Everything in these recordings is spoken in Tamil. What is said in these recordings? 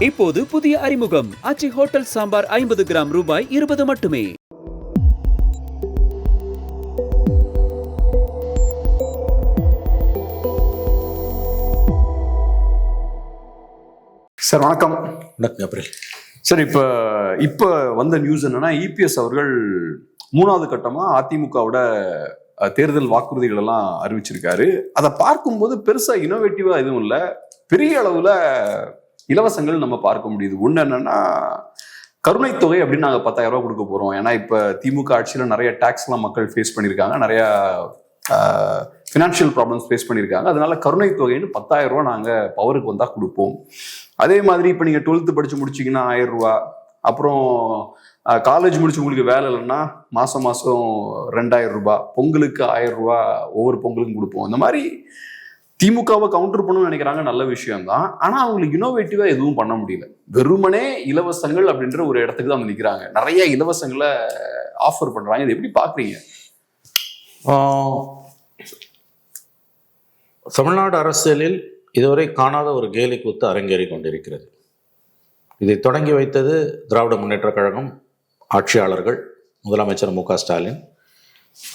இப்போது புதிய அறிமுகம் ஆச்சி ஹோட்டல் சாம்பார் 50 கிராம் ரூபாய் 20 மட்டுமே. சார் வணக்கம். வணக்கம் ஏப்ரல். சார் இப்போ வந்த நியூஸ் என்னன்னா, இபிஎஸ் அவர்கள் 3வது கட்டமா அதிமுகவோட தேர்தல் வாக்குறுதிகள் எல்லாம் அறிவிச்சிருக்காரு. அதை பார்க்கும்போது பெருசா இனோவேட்டிவா எதுவும் இல்லை. பெரிய அளவுல இலவசங்கள் நம்ம பார்க்க முடியுது. ஒண்ணு என்னன்னா, கருணை தொகை அப்படின்னு நாங்க 10,000 ரூபாய் கொடுக்க போறோம். ஏன்னா இப்ப திமுக ஆட்சியில நிறைய டாக்ஸ் எல்லாம் மக்கள் ஃபேஸ் பண்ணியிருக்காங்க, நிறைய ஃபினான்ஷியல் ப்ராப்ளம்ஸ் ஃபேஸ் பண்ணியிருக்காங்க. அதனால கருணை தொகைன்னு 10,000 ரூபாய் நாங்க பவருக்கு வந்தா கொடுப்போம். அதே மாதிரி இப்ப நீங்க 12th படிச்சு முடிச்சீங்கன்னா 1000 ரூபாய், அப்புறம் காலேஜ் முடிச்சு உங்களுக்கு வேலை இல்லைன்னா மாசம் 2000 ரூபாய், பொங்கலுக்கு 1000 ரூபாய் ஒவ்வொரு பொங்கலுக்கும் கொடுப்போம். இந்த மாதிரி திமுகவை கவுண்டர் பண்ணணும்னு நினைக்கிறாங்க, நல்ல விஷயம் தான். ஆனா அவங்களுக்கு இனோவேட்டிவா எதுவும் பண்ண முடியல. வெறுமனே இலவசங்கள் அப்படின்ற ஒரு இடத்துக்கு தான் வந்து நிற்கிறாங்க. நிறைய இலவசங்களை ஆஃபர் பண்றாங்க. இது எப்படி பாக்குறீங்க? தமிழ்நாடு அரசியலில் இதுவரை காணாத ஒரு கேலி கூத்து அரங்கேறி கொண்டிருக்கிறது. இதை தொடங்கி வைத்தது திராவிட முன்னேற்ற கழகம் ஆட்சியாளர்கள், முதலமைச்சர் மு க ஸ்டாலின்.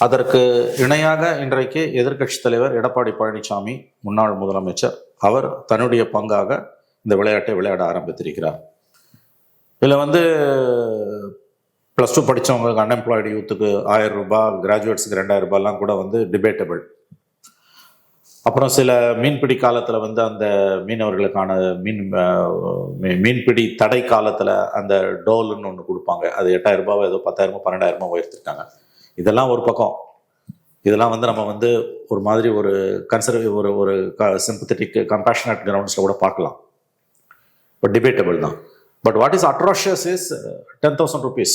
அதற்கு இணையாக இன்றைக்கு எதிர்க்கட்சித் தலைவர் எடப்பாடி பழனிசாமி, முன்னாள் முதலமைச்சர், அவர் தன்னுடைய பங்காக இந்த விளையாட்டை விளையாட ஆரம்பித்திருக்கிறார். இதில் +2 படித்தவங்களுக்கு, அன்எம்ப்ளாய்டு யூத்துக்கு 1000 ரூபாய், கிராஜுவேட்ஸுக்கு 2000 ரூபாய்லாம் கூட டிபேட்டபிள். அப்புறம் சில மீன்பிடி காலத்தில் அந்த மீனவர்களுக்கான மீன்பிடி தடை காலத்தில் அந்த டோல்னு ஒன்று கொடுப்பாங்க. அது 8000 ரூபாய், ஏதோ 10,000 12,000 உயர்த்திருக்காங்க. இதெல்லாம் ஒரு பக்கம். இதெல்லாம் நம்ம ஒரு மாதிரி ஒரு கன்சர்வேட்டிவ் ஒரு சிம்பத்தட்டிக் கம்பேஷனட் கிரவுண்ட்ஸில் கூட பார்க்கலாம். பட் டிபேட்டபிள் தான். But what is atrocious is 10,000 rupees.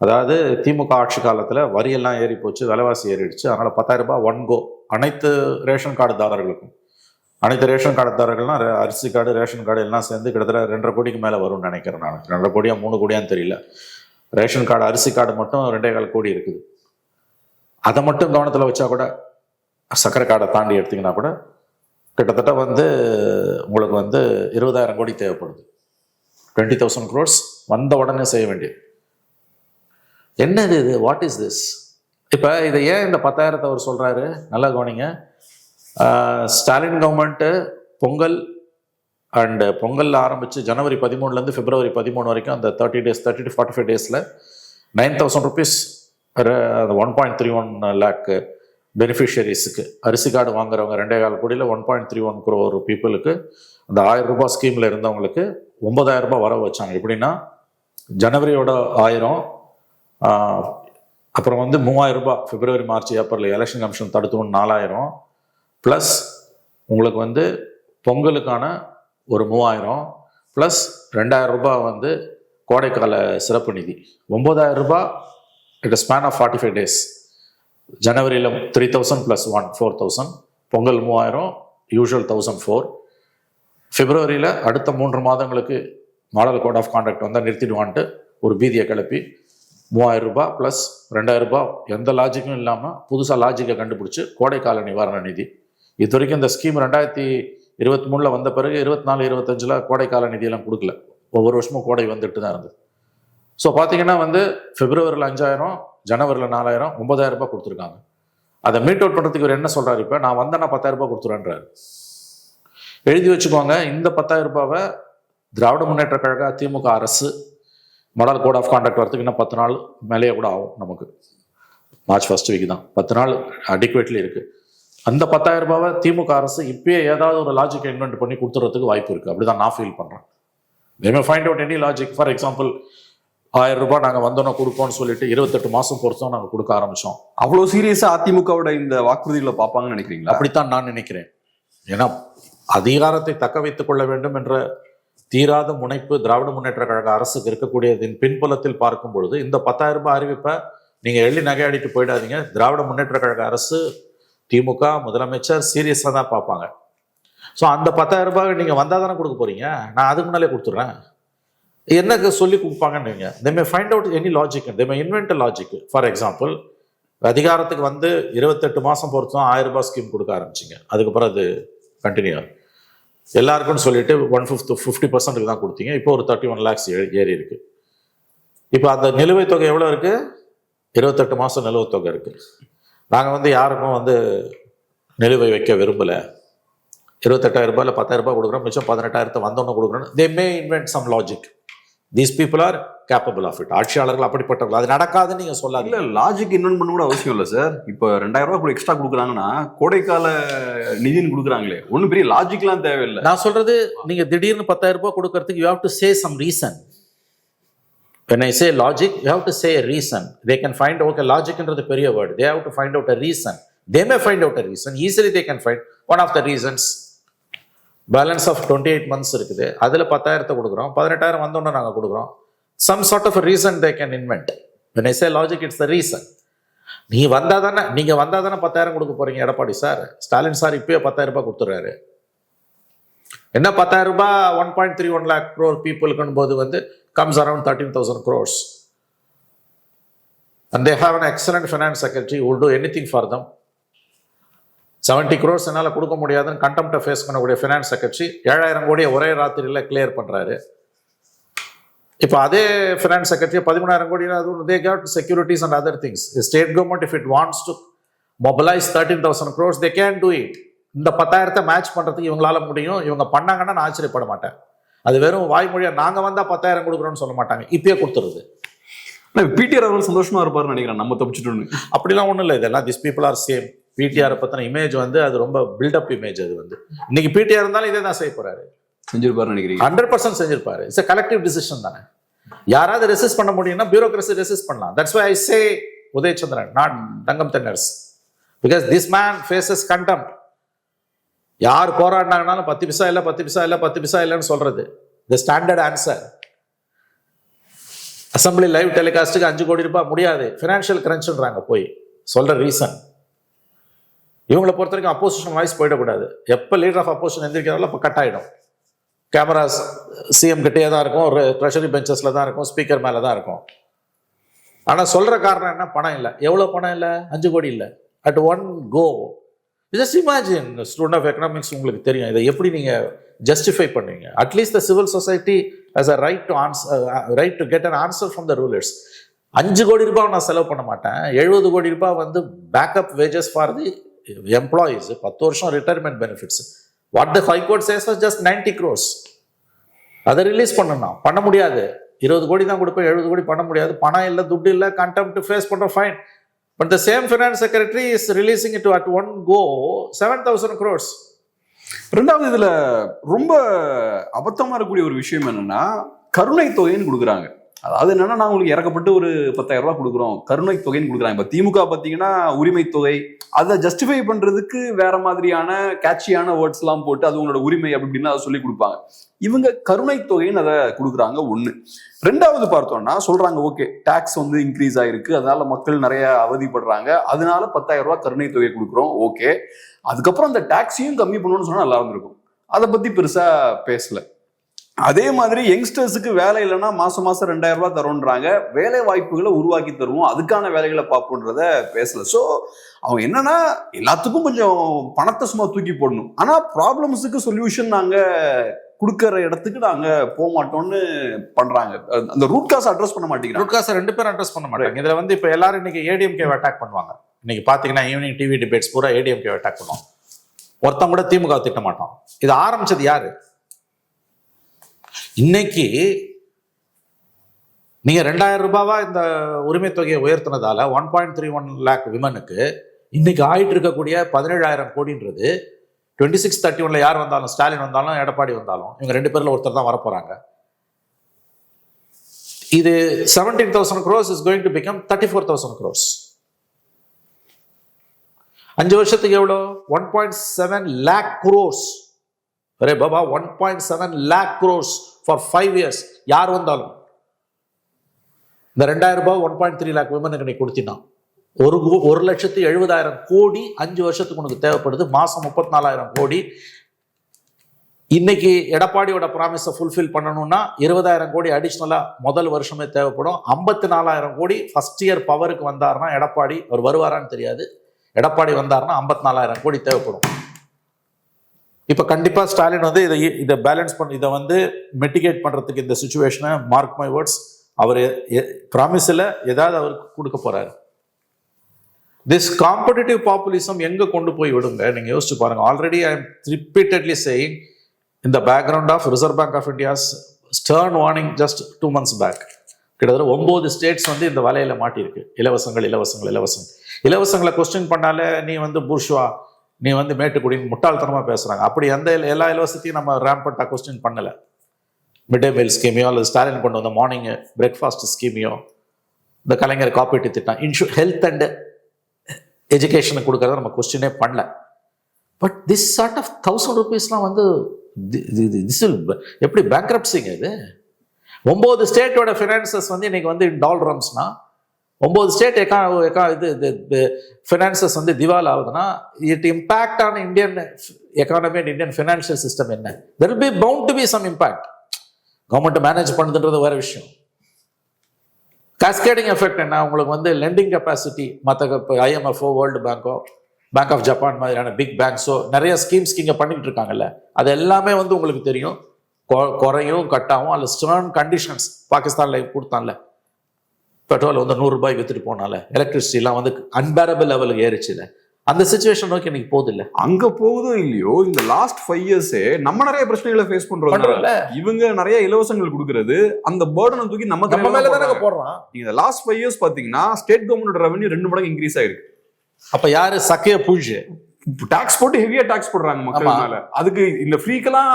அதாவது திமுக ஆட்சி காலத்தில் வரியெல்லாம் ஏறி போச்சு, விலைவாசி ஏறிடுச்சு. அதனால் 10,000 ரூபாய் ஒன் கோ அனைத்து ரேஷன் கார்டுதாரர்களுக்கும். அனைத்து ரேஷன் கார்டுதாரர்கள்லாம் அரிசி கார்டு, ரேஷன் கார்டு எல்லாம் சேர்ந்து கிட்டத்தட்ட 2.5 கோடிக்கு மேலே வரும்னு நினைக்கிறேன் நான். 2.5 கோடியா 3 கோடியான்னு தெரியல. ரேஷன் கார்டு, அரிசி கார்டு மட்டும் 2.25 கோடி இருக்குது. அதை மட்டும் கவனத்தில் வச்சா கூட, சக்கரை கார்டை தாண்டி எடுத்திங்கன்னா கூட கிட்டத்தட்ட உங்களுக்கு 20,000 கோடி தேவைப்படுது. 20,000 crores வந்த உடனே செய்ய வேண்டியது. என்னது இது? What is this? இப்போ இதை ஏன் இந்த 10,000 அவர் சொல்கிறாரு? நல்லா கவனிங்க. ஸ்டாலின் கவர்மெண்ட்டு பொங்கல் ஆரம்பித்து ஜனவரி 13 பிப்ரவரி 13 வரைக்கும் அந்த 30 to 45 டேஸில் 9,000 rupees, 1.31 lakh பெனிஃபிஷியரிஸுக்கு, அரிசி கார்டு வாங்குறவங்க 2.25 கோடியில் 1.31 crore பீப்புளுக்கு அந்த 1000 ரூபாய் ஸ்கீமில் இருந்தவங்களுக்கு 9,000 ரூபாய் வர வச்சாங்க. எப்படின்னா, ஜனவரியோட 1000, அப்புறம் 3,000 ரூபாய் February, March, April election commission தடுத்தோன்னு 4,000, ப்ளஸ் உங்களுக்கு பொங்கலுக்கான ஒரு 3,000, ப்ளஸ் 2,000 ரூபாய் கோடைக்கால சிறப்பு நிதி, 9,000 ரூபாய் இட் ஸ்பேன் ஆஃப் 45 days. ஜனவரியில் 3,000 + 1 4,000, பொங்கல் 3,000, யூஷுவல் 1,004. பிப்ரவரியில் அடுத்த 3 மாதங்களுக்கு மாடல் கோட் ஆஃப் கான்டக்ட் நிறுத்திடுவான்ட்டு ஒரு பீதியை கிளப்பி 3,000 ரூபாய் ப்ளஸ் 2,000 ரூபாய், எந்த லாஜிக்கும் இல்லாமல் புதுசாக லாஜிக்கை கண்டுபிடிச்சி கோடைக்கால நிவாரண நிதி. இது வரைக்கும் இந்த ஸ்கீம் 2023 வந்த பிறகு 24, 25 கோடைக்கால நிதியெல்லாம் கொடுக்கல. ஒவ்வொரு வருஷமும் கோடை வந்துட்டு தான் இருந்தது. ஸோ பார்த்தீங்கன்னா பிப்ரவரியில் 5,000, ஜனவரியில் 4,000, 9,000 ரூபாய் கொடுத்துருக்காங்க. அதை மீட் அவுட் பண்ணுறதுக்கு இவர் என்ன சொல்கிறாரு? இப்போ நான் 10,000 ரூபாய் கொடுத்துறேன்றாரு. எழுதி வச்சுக்கோங்க, இந்த 10,000 ரூபாவை திராவிட முன்னேற்ற கழக திமுக அரசு மாடல் கோட் ஆஃப் கான்டக்ட் வரதுக்கு இன்னும் 10 நாள் மேலேயே கூட ஆகும். நமக்கு மார்ச் 1st வீக் தான், 10 நாள் அடிக்குவேட்லி இருக்குது. அந்த 10,000 ரூபாவை திமுக அரசு இப்பயே ஏதாவது ஒரு லாஜிக்கை இன்வென்ட் பண்ணி கொடுத்துறதுக்கு வாய்ப்பு இருக்குது. அப்படிதான் நான் ஃபீல் பண்ணுறேன். they may find out any logic. For example, 1000 ரூபாய் நாங்கள் வந்தோன்னா கொடுப்போம்னு சொல்லிட்டு 28 மாதம் பொறுத்தோம் நாங்கள் கொடுக்க ஆரம்பித்தோம். அவ்வளோ சீரியஸாக அதிமுகவோட இந்த வாக்குறுதிகளை பார்ப்பாங்கன்னு நினைக்கிறீங்களா? அப்படித்தான் நான் நினைக்கிறேன். ஏன்னா அதிகாரத்தை தக்க வைத்துக் கொள்ள வேண்டும் என்ற தீராத முனைப்பு திராவிட முன்னேற்ற கழக அரசுக்கு இருக்கக்கூடியதின் பின்புலத்தில் பார்க்கும் பொழுது இந்த 10,000 ரூபாய் அறிவிப்பை நீங்கள் எள்ளி நகையாடிட்டு போயிடாதீங்க. திராவிட முன்னேற்ற கழக அரசு, திமுக, முதலமைச்சர் சீரியஸாக தான் பார்ப்பாங்க. ஸோ அந்த 10,000 ரூபாய் நீங்கள் வந்தால் தானே கொடுக்க போகிறீங்க. நான் அதுக்கு முன்னாலே கொடுத்துட்றேன். என்னக்கு சொல்லி கொடுப்பாங்கன்னு நீங்க they may find out any logic, they may invent a logic. For example, அதிகாரத்துக்கு 28 மாதம் பொறுத்தும் 1000 ரூபாய் ஸ்கீம் கொடுக்க ஆரம்பிச்சிங்க. அதுக்கப்புறம் அது கண்டினியூ ஆகும். எல்லாருக்கும் சொல்லிட்டு 50% தான் கொடுத்தீங்க. இப்போ ஒரு 31 lakhs ஏறி இருக்கு. இப்போ அந்த நிலுவைத் தொகை எவ்வளோ இருக்கு? 28 மாதம் நிலுவைத் தொகை இருக்கு. நாங்கள் வந்து யாருக்கும் வந்து நிலுவை வைக்க விரும்பலை. 28,000 ரூபாயில் 10,000 ரூபாய் கொடுக்குறோம், மிச்சம் 18,000 வந்தோன்னு கொடுக்குறோம். They may invent some logic. These people are capable of it. ஆட்சியாளர்கள் அப்படிப்பட்டவர்கள். அது நடக்காதுன்னு நீங்கள் சொல்லாது. இல்லை, லாஜிக் இன்வென்ட் பண்ண கூட அவசியம் இல்லை சார். இப்போ 2,000 ரூபாய் கூட எக்ஸ்ட்ரா கொடுக்குறாங்கன்னா கோடைக்கால நிதின்னு கொடுக்குறாங்களே, ஒன்றும் பெரிய லாஜிக்லாம் தேவையில்லை. நான் சொல்றது, நீங்கள் திடீர்னு 10,000 ரூபாய் கொடுக்கறதுக்கு you have to say some reason. When I say logic, you have to say a reason. They can find out a logic into the period word. They have to find out a reason. They may find out a reason. Easily they can find one of the reasons. Balance of 28 months இருக்குது. அதில் 10,000 கொடுக்குறோம், 18,000 வந்தோன்னு நாங்கள் கொடுக்குறோம். Some sort of a reason they can invent. When I say logic, it's the reason. நீங்கள் வந்தால் தானே 10,000 கொடுக்க போறீங்க. எடப்பாடி சார், ஸ்டாலின் சார் இப்பயே 10,000 ரூபாய் கொடுத்துட்றாரு. என்ன 10,000 ரூபாய் 1.31 lakh crore பீப்புளுக்குன்னு போது வந்து comes around 13,000 crores. And they have an excellent finance secretary who will do anything for them. 70 crores என்னால் கொடுக்க முடியாதுன்னு கண்டெம்ப்டை ஃபேஸ் பண்ணக்கூடிய ஃபினான்ஸ் செக்ரட்டரி 7,000 கோடியை ஒரே ராத்திரியில் கிளியர் பண்ணுறாரு. இப்போ அதே ஃபினான்ஸ் செக்ரட்டரி 13,000 கோடி, they got securities and other things. The state government, if it wants to mobilize 13,000 crores, they can do it. இந்த 10,000 மேட்ச் பண்ணுறதுக்கு இவங்களால முடியும். இவங்க பண்ணாங்கன்னா நான் ஆச்சரியப்பட மாட்டேன். அது வெறும் வாய்மொழியாக நாங்கள் வந்தால் 10,000 கொடுக்குறோன்னு சொல்ல மாட்டாங்க, இப்பயே கொடுத்துருது. பிடிஆர் அவர்கள் சந்தோஷமா இருப்பாருன்னு நினைக்கிறேன், நம்ம தப்பிச்சுட்டோன்னு. அப்படிலாம் ஒன்றும் இல்லை. இதெல்லாம் this people are same. PTR பற்றின இமேஜ் வந்து அது ரொம்ப பில்டப் இமேஜ். அது வந்து இன்னைக்கு பிடிஆர் இருந்தாலும் இதே தான் செய்ய போறாரு. செஞ்சிருப்பாரு நினைக்கிறீங்க? 100% செஞ்சிருப்பாரு. இட்ஸ் கலெக்டிவ் டிசிஷன் தானே. யாராவது ரெசிஸ்ட் பண்ண முடியும்னா பியூரோக்ரஸி ரெசிஸ்ட் பண்ணலாம். That's why I say Udhayachandran, not Thangam Thennarasu, because this man faces contempt. யார் போராடினாங்கனாலும் 10 பைசா இல்லை 10 பைசா இல்லை 10 பைசா இல்லைன்னு சொல்றது the standard answer. Assembly live டெலிகாஸ்ட்டுக்கு 5 கோடி ரூபாய் முடியாது, ஃபினான்ஷியல் கிரன்ச்ன்றாங்க போய் சொல்ற ரீசன். இவங்களை பொறுத்த வரைக்கும் அப்போசிஷன் வாய்ஸ் போயிடக்கூடாது. எப்போ லீடர் ஆஃப் அப்போசிஷன் எந்திரிக்கிறாரோ அப்போ கட் ஆகிடும். கேமராஸ் சிஎம் கிட்டே தான் இருக்கும், ஒரு ட்ரெஷரி பெஞ்சஸில் தான் இருக்கும், ஸ்பீக்கர் மேலே தான் இருக்கும். ஆனால் சொல்கிற காரணம் என்ன? பணம் இல்லை. எவ்வளோ பணம் இல்லை? 5 கோடி இல்லை. At one go. Just imagine, student of economics உங்களுக்கு தெரியும், இதை எப்படி நீங்கள் ஜஸ்டிஃபை பண்ணுவீங்க? At least the civil society has a right to answer, right to get an answer from the rulers. 5 கோடி ரூபாய் நான் செலவு பண்ண மாட்டேன். 70 கோடி ரூபாய் வந்து backup wages for the employees, 10 வருஷம் retirement benefits. What the high court says was just 90 crores. அதை ரிலீஸ் பண்ணணும், பண்ண முடியாது. 20 கோடி தான் கொடுப்பேன், 70 கோடி பண்ண முடியாது. பணம் இல்லை, துட்டு இல்லை, கண்டெம்ப்ட் ஃபேஸ் பண்ணுற fine. But the same finance secretary is releasing it at one go 7,000 crores. ரெண்டாவது இதுல ரொம்ப அபத்தமா இருக்கக்கூடிய ஒரு விஷயம் என்னன்னா, கருணை தொகைன்னு கொடுக்குறாங்க. அதாவது என்னன்னா, நான் உங்களுக்கு இறக்கப்பட்டு ஒரு 10,000 ரூபாய் கொடுக்குறோம், கருணை தொகைன்னு கொடுக்குறாங்க. இப்போ திமுக பார்த்தீங்கன்னா உரிமை தொகை, அதை ஜஸ்டிஃபை பண்றதுக்கு வேற மாதிரியான கேட்சியான வேர்ட்ஸ் எல்லாம் போட்டு அது உங்களோட உரிமை அப்படின்னு அதை சொல்லி கொடுப்பாங்க. இவங்க கருணை தொகைன்னு அதை கொடுக்குறாங்க. ஒண்ணு. ரெண்டாவது பார்த்தோம்னா சொல்றாங்க, ஓகே டாக்ஸ் வந்து இன்க்ரீஸ் ஆயிருக்கு, அதனால மக்கள் நிறைய அவதிப்படுறாங்க, அதனால 10,000 ரூபாய் கருணை தொகை கொடுக்குறோம். ஓகே, அதுக்கப்புறம் அந்த டாக்ஸையும் கம்மி பண்ணணும்னு சொன்னா நல்லா இருந்திருக்கும். அதை பத்தி பெருசா பேசல. அதே மாதிரி யங்ஸ்டர்ஸுக்கு வேலை இல்லைன்னா மாசம் 2,000 ரூபாய் தரோன்றாங்க, வேலை வாய்ப்புகளை உருவாக்கி தருவோம், அதுக்கான வேலைகளை பார்ப்போன்றத பேசல. ஸோ அவங்க என்னன்னா எல்லாத்துக்கும் கொஞ்சம் பணத்தை சும்மா தூக்கி போடணும், ஆனா ப்ராப்ளம்ஸுக்கு சொல்யூஷன் நாங்க கொடுக்கற இடத்துக்கு நாங்க போக மாட்டோம்னு பண்றாங்க. அந்த ரூட் காஸ் அட்ரஸ் பண்ண மாட்டேங்கிறாங்க. ரூட் காஸ் 2 பேரும் அட்ரஸ் பண்ண மாட்டாங்க. இதுல வந்து இப்ப எல்லாரும் இன்னைக்கு ஏடிஎம்கே அட்டாக் பண்ணுவாங்க. இன்னைக்கு பாத்தீங்கன்னா ஈவினிங் டிவி டிபேட்ஸ் பூரா ஏடிஎம்கே அட்டாக் பண்ணுவோம். ஒருத்தன் கூட திமுக திட்ட மாட்டோம். இது ஆரம்பிச்சது யாரு? இன்னைக்கு நீங்க 2,000 ரூபாவா இந்த உரிமை தொகையை உயர்த்தினதால 1.31 lakh விமனுக்கு இன்னைக்கு ஆயிட்டு இருக்கக்கூடிய 17,000 கோடின்றது 26-31 யார் வந்தாலும், ஸ்டாலின் வந்தாலும் எடப்பாடி வந்தாலும், இவங்க 2 பேர்ல ஒருத்தர் தான் வரப்போறாங்க. இது 17,000 crores is going to become 34,000 crores. 5 வருஷத்துக்கு எவ்வளோ? 1.7 lakh crores. Array Baba, 1.7 lakh crores for 5 years. யார் வந்தாலும் இந்த 2,000 ரூபாய் 1.3 lakh விமனுக்கு நீ கொடுத்தினா 1,70,000 கோடி 5 வருஷத்துக்கு உனக்கு தேவைப்படுது. மாசம் 34,000 கோடி. இன்னைக்கு எடப்பாடியோட ப்ராமிஸை ஃபுல்ஃபில் பண்ணணும்னா 20,000 கோடி அடிஷ்னலா முதல் வருஷமே தேவைப்படும். 54,000 கோடி ஃபர்ஸ்ட் இயர் பவருக்கு வந்தாருன்னா எடப்பாடி, அவர் வருவாரான்னு தெரியாது, எடப்பாடி வந்தாருன்னா 54,000 கோடி தேவைப்படும். இப்போ கண்டிப்பாக ஸ்டாலின் வந்து இதை பேலன்ஸ் பண்ணி இதை வந்து மெட்டிகேட் பண்ணுறதுக்கு இந்த சுச்சுவேஷனை மார்க் மை வேர்ட்ஸ் அவர் ப்ராமிஸில் ஏதாவது அவருக்கு கொடுக்க போறாரு. திஸ் காம்படிட்டிவ் பாப்புலிசம் எங்கே கொண்டு போய் விடுங்க நீங்கள் யோசிச்சு பாருங்க. Already I am repeatedly saying in the background of reserve bank of India's stern warning just 2 months back. கிட்டத்தட்ட 9 ஸ்டேட்ஸ் வந்து இந்த வலையில மாட்டியிருக்கு. இலவசங்களை கொஸ்டின் பண்ணாலே நீ வந்து புர்ஷ்வா, நீ வந்து மேட்டுக்குடின்னு முட்டாள்தனமாக பேசுகிறாங்க. அப்படி எல்லா இலவசத்தையும் நம்ம ரேம்பட்டாக கொஸ்டின் பண்ணலை. மிட் டே மீல் ஸ்கீமையோ அல்லது ஸ்டாலின் கொண்டு வந்த மார்னிங் பிரேக்ஃபாஸ்ட் ஸ்கீமையோ, இந்த கலைஞர் காப்பீட்டு திட்டம், ஹெல்த் அண்ட் எஜுகேஷனுக்கு கொடுக்கறத நம்ம கொஸ்டினே பண்ணல. பட் திஸ் சார்ட் ஆஃப் 1000 rupeesலாம் வந்து எப்படி பேங்க்ரப்சிங்க இது? 9 ஸ்டேட்டோட ஃபினான்சஸ் வந்து இன்னைக்கு வந்து டாலரம்ஸ்னா 9 ஸ்டேட் ஃபினான்சஸ் வந்து திவால் ஆகுதுன்னா it impact on Indian economy and Indian financial system என்ன? There will be bound to be some impact. Government manage பண்ணுதுன்றது வேற விஷயம். காஸ்கேடிங் எஃபெக்ட் என்ன? உங்களுக்கு வந்து லெண்டிங் கெப்பாசிட்டி மற்ற ஐஎம்எஃப்ஓ, வேர்ல்டு பேங்கோ, பேங்க் ஆஃப் ஜப்பான் மாதிரியான பிக் பேங்க்ஸோ நிறைய ஸ்கீம்ஸ் இங்கே பண்ணிட்டு இருக்காங்கல்ல, அது எல்லாமே வந்து உங்களுக்கு தெரியும் குறையும் கட்டாகும். அல்ல ஸ்டர்ன் கண்டிஷன்ஸ் பாகிஸ்தானில் கொடுத்தான்ல, பெட்ரோல் வந்து 100 ரூபாய் வித்துட்டு போனால, எலக்ட்ரிசிட்டிலாம் வந்து அன்பேரபிள் லெவலுக்கு ஏறிச்சுல, அந்த சிச்சுவேஷன் நோக்கி இன்னைக்கு போகுது இல்ல. அங்க போகுதோ இல்லையோ, இந்த லாஸ்ட் 5 years நம்ம நிறைய பிரச்சனைகளை ஃபேஸ் பண்றோம். இவங்க நிறைய இலவசங்கள் கொடுக்கறது, அந்த பேர்டனை தூக்கி நம்ம மேல தானே போடுறோம். இந்த லாஸ்ட் 5 years பாத்தீங்கன்னா ஸ்டேட் கவர்மெண்டோட ரெவன்யூ 2 மடங்கு இன்க்ரீஸ் ஆயிருக்கு. அப்ப யாரு சக்கைய பூஜ் டாக்ஸ் போட்டு ஹெவியா டாக்ஸ் போடுறாங்க மக்கள் மேல. அதுக்கு இந்த ஃப்ரீக்கெல்லாம்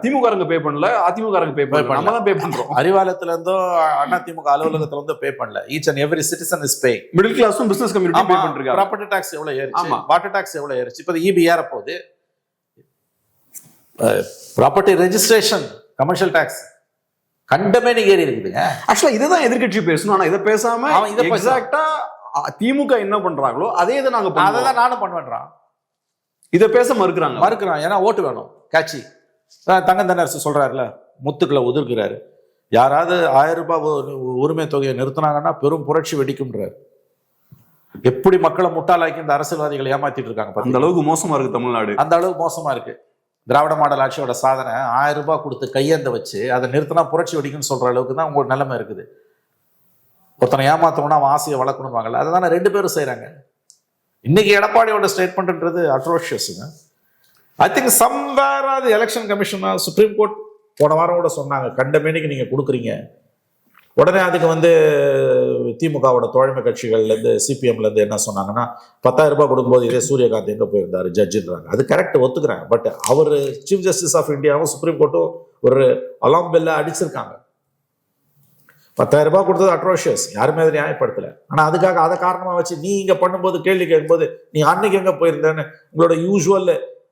திமுகங்க பே பண்ணல, அதிமுகங்க பே பண்ணல, நம்ம தான் பே பண்றோம். அறிவாலயத்துல இருந்தோ அண்ணா திமுக அலுவலகத்துல இருந்தோ பே பண்ணல. Each and every citizen is paying. Middle கிளாஸும் பிசினஸ் கம்யூனிட்டி பே பண்றாங்க. ப்ராப்பர்ட்டி டாக்ஸ் எவ்வளவு ஏறிச்சு, வாட்டர் டாக்ஸ் எவ்வளவு ஏறிச்சு, இப்ப ஈபி ஏற போகுது. ப்ராப்பர்ட்டி ரெஜிஸ்ட்ரேஷன், கமர்ஷியல் டாக்ஸ் கண்டமே ஏறி இருக்குதுங்க. ஆக்சுவலா இதுதான் எதிர்கட்சி பேசணும். ஆனா இதை பேசாம எக்ஸாக்ட்டா திமுக என்ன பண்றாங்களோ அதே இதை நாங்க அதான் நானும் பண்ணுவேன்றான். இதை பேச மறுக்கிறான். ஏன்னா ஓட்டு வேணும், கேட்சி. தங்கந்தனரசு சொல்றாருல, முத்துக்களை உதிர்க்கிறாரு. யாராவது 1000 ரூபாய் உரிமை தொகையை நிறுத்தினாங்கன்னா பெரும் புரட்சி வெடிக்கும்ன்றாரு. எப்படி மக்களை முட்டாளாக்கி இந்த அரசியல்வாதிகளை ஏமாத்திட்டு இருக்காங்க. அந்த அளவுக்கு மோசமா இருக்கு தமிழ்நாடு. அந்த அளவுக்கு மோசமா இருக்கு. திராவிட மாடல் ஆட்சியோட சாதனை 1000 ரூபாய் கொடுத்து கையேந்த வச்சு அதை நிறுத்தினா புரட்சி வெடிக்கும்னு சொல்ற அளவுக்கு தான் உங்களோட நிலைமை இருக்குது. ஒருத்தனை ஏமாத்தணும்னா அவன் ஆசையை வளர்க்கணும்வாங்கல்ல, அதுதானே 2 பேரும் செய்யறாங்க. இன்னைக்கு எடப்பாடியோட ஸ்டேட்மெண்ட்ன்றது அட்ரோஷியஸுங்க. ஐ திங்க் சம்வேர் அது எலெக்ஷன் கமிஷனா சுப்ரீம் கோர்ட் போன வாரம் கூட சொன்னாங்க, கண்டமேனிக்கு நீங்க கொடுக்குறீங்க. உடனே அதுக்கு வந்து திமுகவோட தோழமை கட்சிகள்லேருந்து சிபிஎம்லேருந்து என்ன சொன்னாங்கன்னா, 10,000 ரூபாய் கொடுக்கும்போது இதே சூரியகாந்த் எங்கே போயிருந்தாரு ஜட்ஜுன்றாங்க. அது கரெக்ட், ஒத்துக்கிறாங்க. பட் அவர் சீஃப் ஜஸ்டிஸ் ஆஃப் இந்தியாவும் சுப்ரீம் கோர்ட்டும் ஒரு அலாம் பெல்ல அடிச்சிருக்காங்க. 10,000 ரூபாய் கொடுத்தது அட்ரோஷியஸ், யாருமே அதை நியாயப்படுத்தலை. ஆனால் அதுக்காக அதை காரணமாக வச்சு நீ இங்கே பண்ணும்போது கேள்வி கேட்கும்போது நீ அன்னைக்கு எங்கே போயிருந்தேன்னு உங்களோட யூஸ்வல்